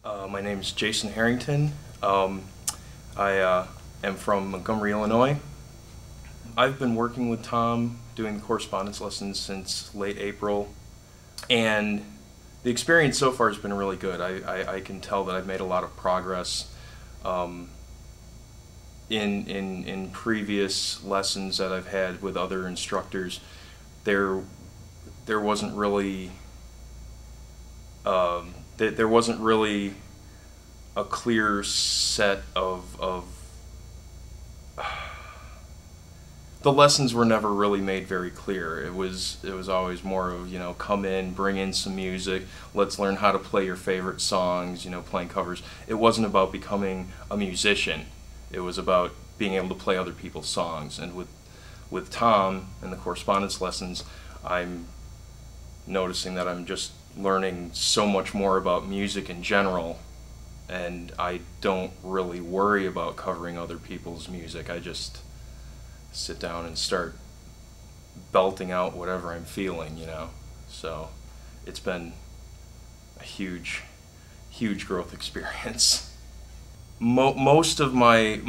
My name is Jason Harrington. I am from Montgomery, Illinois. I've been working with Tom doing correspondence lessons since late April, and the experience so far has been really good. I can tell that I've made a lot of progress. In previous lessons that I've had with other instructors, there wasn't really there wasn't really a clear set of the lessons were never really made very clear. It was always more of, come in, bring in some music, let's learn how to play your favorite songs, playing covers. It wasn't about becoming a musician. It was about being able to play other people's songs. And with Tom and the correspondence lessons, I'm noticing that I'm just learning so much more about music in general, and I don't really worry about covering other people's music. I just sit down and start belting out whatever I'm feeling, So it's been a huge growth experience. Most of my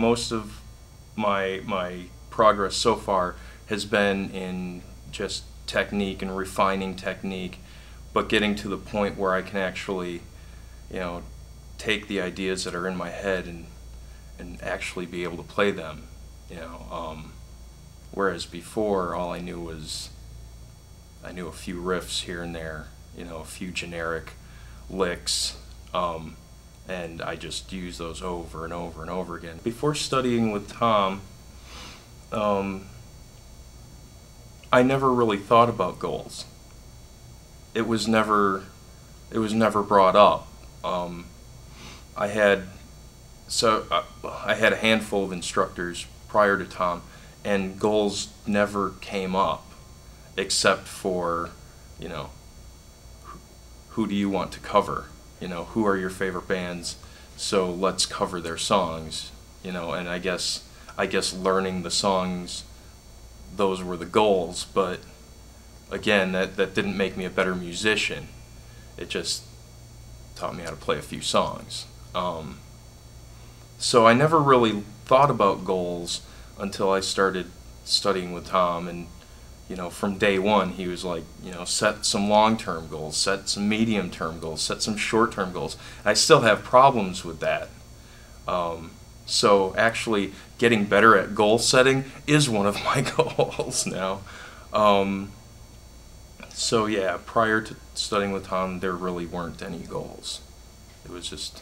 progress so far has been in just technique and refining technique, but getting to the point where I can actually, take the ideas that are in my head and actually be able to play them, whereas before all I knew was, I knew a few riffs here and there, a few generic licks, and I just use those over and over and over again. Before studying with Tom, I never really thought about goals. It was never brought up. I had a handful of instructors prior to Tom, and goals never came up, except for, who do you want to cover? Who are your favorite bands? So let's cover their songs. And I guess learning the songs, those were the goals. But again, that didn't make me a better musician. It just taught me how to play a few songs. So I never really thought about goals until I started studying with Tom, and from day one he was like, set some long-term goals, set some medium-term goals, set some short-term goals. I still have problems with that. So actually getting better at goal setting is one of my goals now. So yeah, prior to studying with Tom, there really weren't any goals. It was just,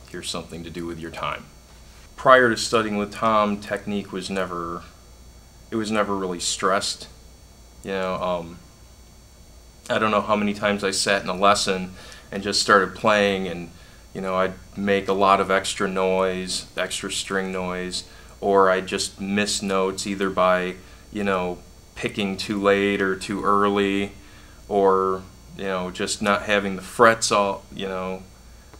here's something to do with your time. Prior to studying with Tom, technique was never really stressed. I don't know how many times I sat in a lesson and just started playing, and I'd make a lot of extra noise, extra string noise, or I'd just miss notes either by, picking too late or too early, or, just not having the frets all,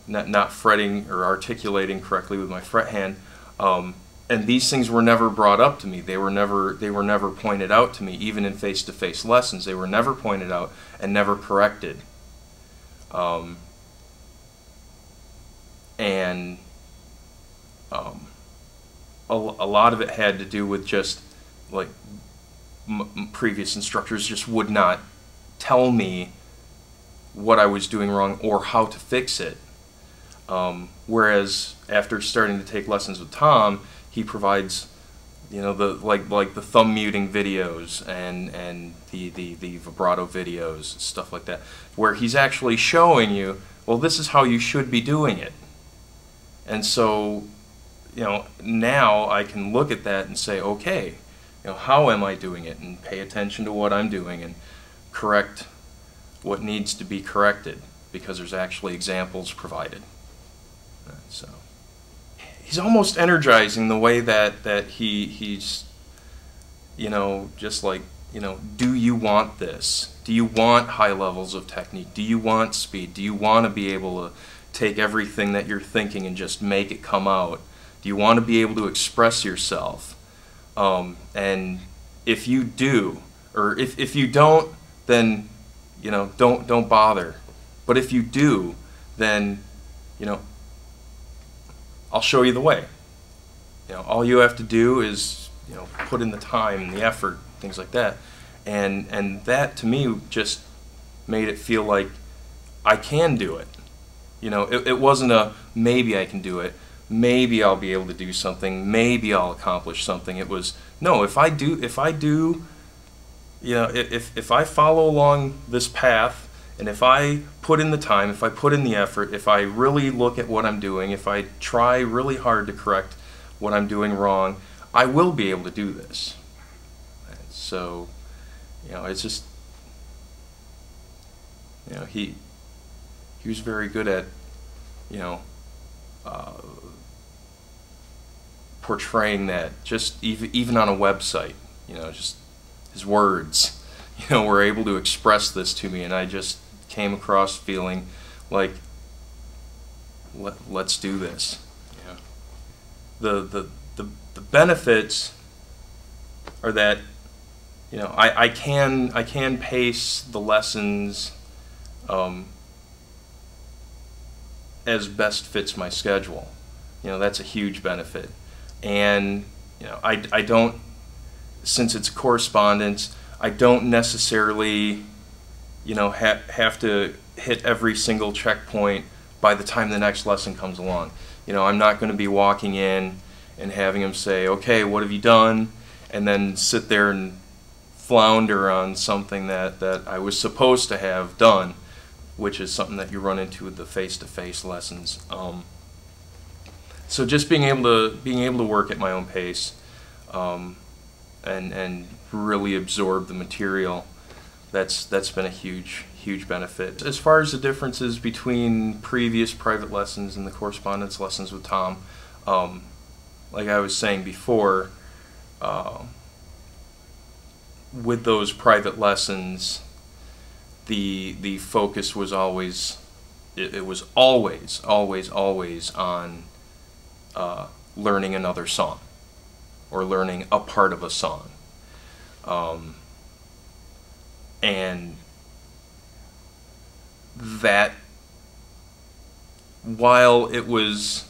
not fretting or articulating correctly with my fret hand. And these things were never brought up to me. They were never pointed out to me, even in face-to-face lessons. They were never pointed out and never corrected. And a lot of it had to do with just like previous instructors just would not tell me what I was doing wrong or how to fix it. Whereas after starting to take lessons with Tom, he provides, the like the thumb muting videos and the vibrato videos, stuff like that, where he's actually showing you, well, this is how you should be doing it. And so, now I can look at that and say, okay, how am I doing it, and pay attention to what I'm doing and correct what needs to be corrected, because there's actually examples provided. So he's almost energizing the way that he's just like, do you want this? Do you want high levels of technique? Do you want speed? Do you want to be able to take everything that you're thinking and just make it come out? Do you want to be able to express yourself? And if you do, or if you don't, then don't bother. But if you do, then you know, I'll show you the way. You know, all you have to do is, you know, put in the time and the effort, things like that. And that to me just made it feel like I can do it. You know, it wasn't a maybe I can do it, maybe I'll be able to do something, maybe I'll accomplish something. It was, no, if I do, you know, if I follow along this path, and if I put in the time, if I put in the effort, if I really look at what I'm doing, if I try really hard to correct what I'm doing wrong, I will be able to do this. And so, you know, it's just, you know, he was very good at, you know, portraying that, just even on a website, you know, just his words, you know, were able to express this to me, and I just came across feeling like, let's do this. Yeah. The benefits are that, you know, I can pace the lessons as best fits my schedule. You know, that's a huge benefit. And, you know, I don't, since it's correspondence, I don't necessarily, you know, have to hit every single checkpoint by the time the next lesson comes along. You know, I'm not going to be walking in and having him say, okay, what have you done? And then sit there and flounder on something that I was supposed to have done, which is something that you run into with the face-to-face lessons. So just being able to work at my own pace, and really absorb the material, that's been a huge benefit. As far as the differences between previous private lessons and the correspondence lessons with Tom, like I was saying before, with those private lessons, the focus was always, it was always on learning another song, or learning a part of a song. And that, while it was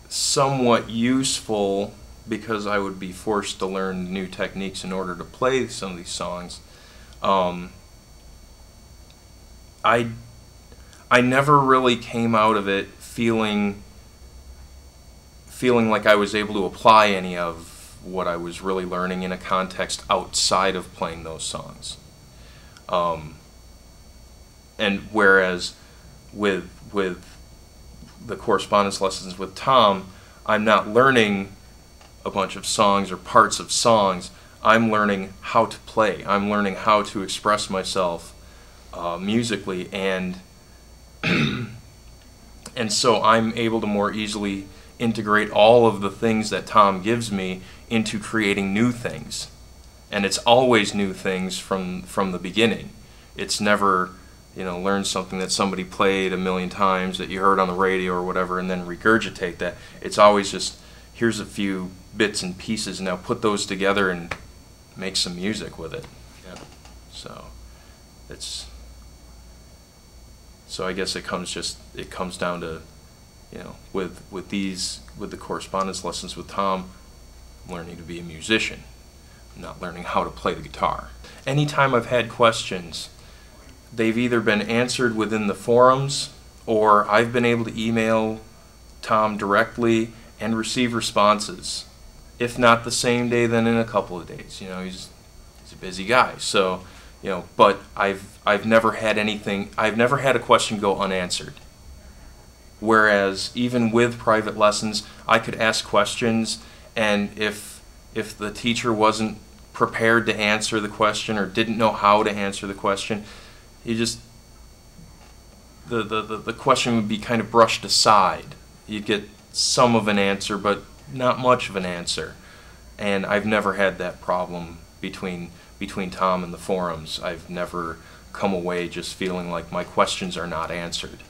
somewhat useful because I would be forced to learn new techniques in order to play some of these songs, I never really came out of it feeling like I was able to apply any of what I was really learning in a context outside of playing those songs. And whereas with the correspondence lessons with Tom, I'm not learning a bunch of songs or parts of songs. I'm learning how to play. I'm learning how to express myself musically, and and so I'm able to more easily integrate all of the things that Tom gives me into creating new things. And it's always new things from the beginning. It's never, you know, learn something that somebody played a million times that you heard on the radio or whatever and then regurgitate that. It's always just, here's a few bits and pieces, now put those together and make some music with it. Yeah. So I guess it comes down to, you know, with the correspondence lessons with Tom, I'm learning to be a musician, I'm not learning how to play the guitar. Anytime I've had questions, they've either been answered within the forums, or I've been able to email Tom directly and receive responses. If not the same day, then in a couple of days. You know, he's a busy guy. So, you know, but I've never had a question go unanswered. Whereas even with private lessons, I could ask questions, and if the teacher wasn't prepared to answer the question or didn't know how to answer the question, the question would be kind of brushed aside. You'd get some of an answer, but not much of an answer. And I've never had that problem between Tom and the forums. I've never come away just feeling like my questions are not answered.